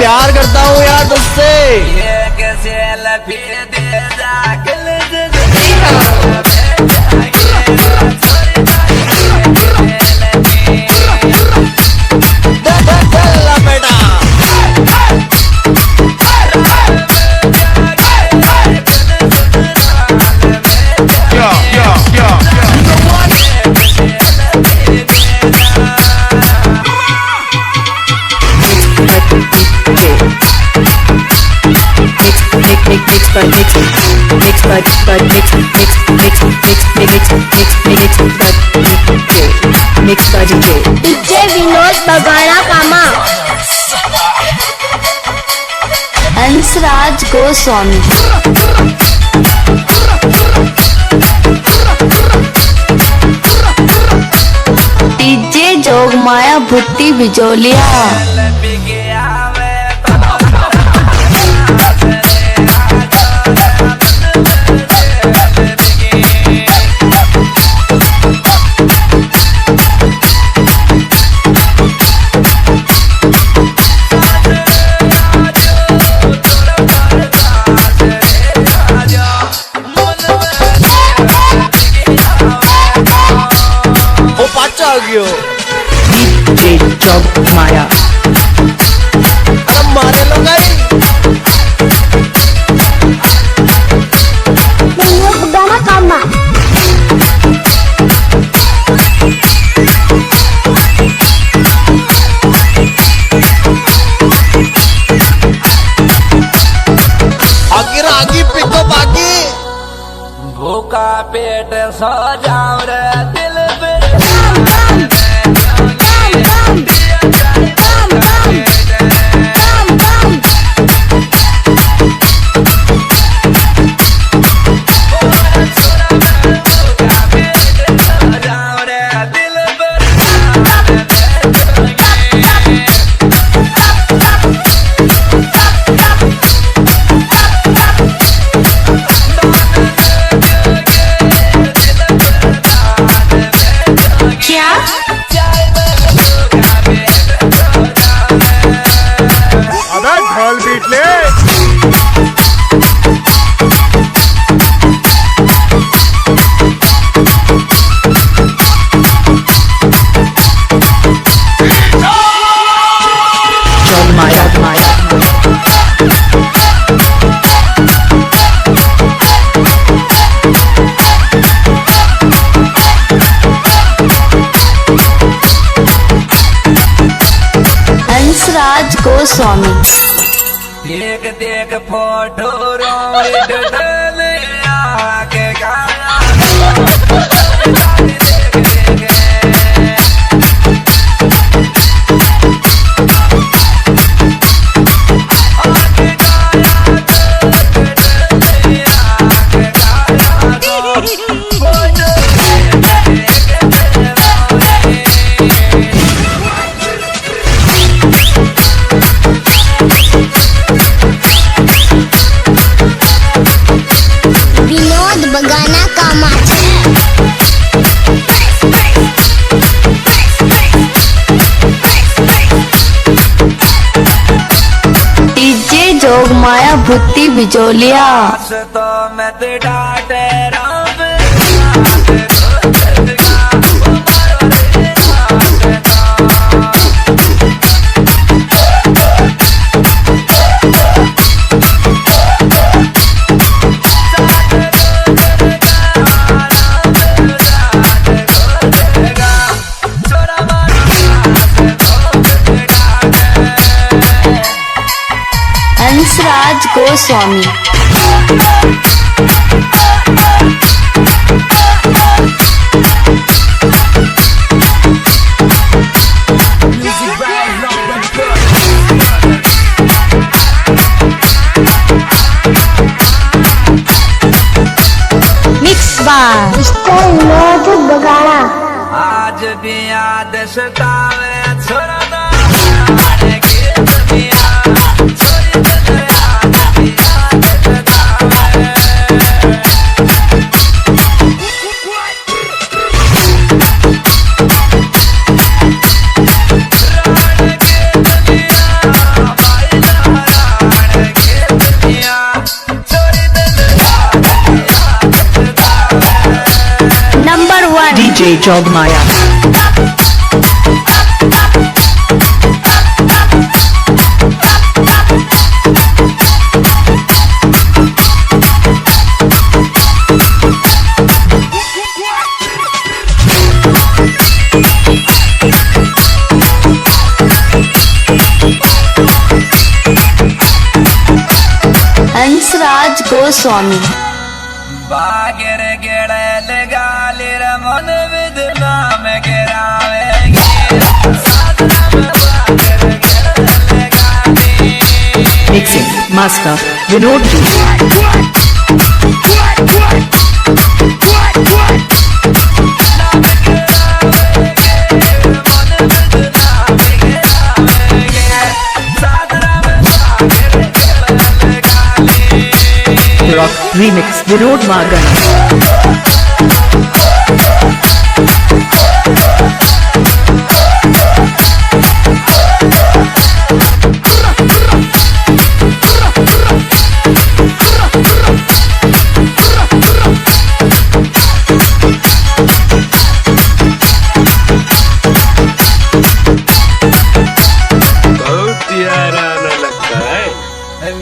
प्यार करता हूँ यार तुझसे। डीजे विनोद बगाना कामा, हंसराज गोस्वामी, डीजे जोगमाया भुट्टी बिजोलिया। डीजे जोगमाया मारे लो गई बगाना कामा, आगे आगे पिको बाकी भूखा पेट सो जाऊं रे दिल पे। ढोल बीट ले हंसराज गोस्वामी, देख देख फोटो रोले आके गाना विनोद बगाना कामा, डीजे जोगमाया भुट्टी बिजोलिया। तो मैं ते डांटे राम हंसराज गोस्वामी, मिक्स बार विनोद बगाना। आज भी याद सतावे छोरा DJ Jogmaya. हंसराज गोस्वामी बागर गिड़ल गालिर मन विद नाम गिरावेगी बागर गिड़ल गाली Mixing Master Vinod Ji. Rock Remix Vinod Magana.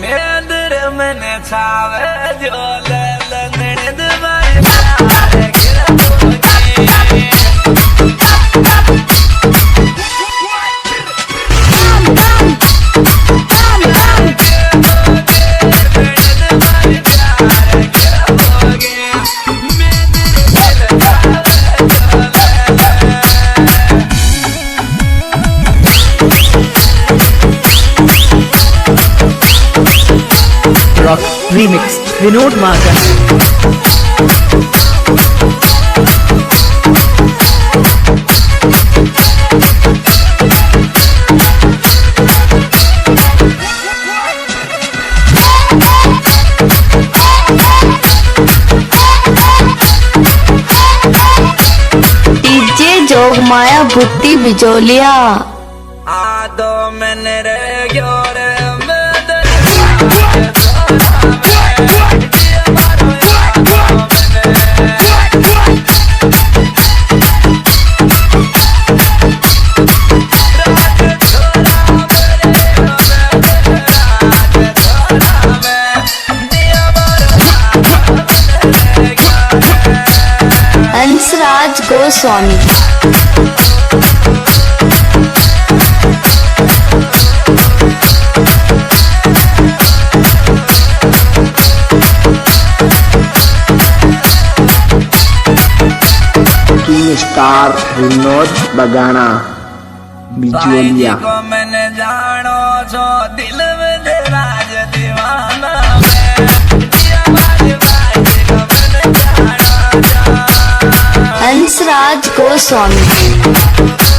मेंदर मन छावे जो लंगड़ दबाए प्यार गिरहोगी Rock Remix Vinod Magana. DJ Jogmaya भुट्टी बिजोलिया आदो मन रे ग्योरे हंसराज गोस्वामी किंग स्टार विनोद बगाना बिजोलिया को मैंने जानो जो दिल में दे राज दीवाना हंसराज गोस्वामी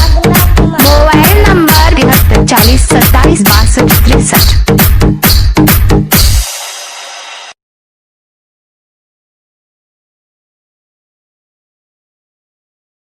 मोबाइल नंबर 73 40 27 62 63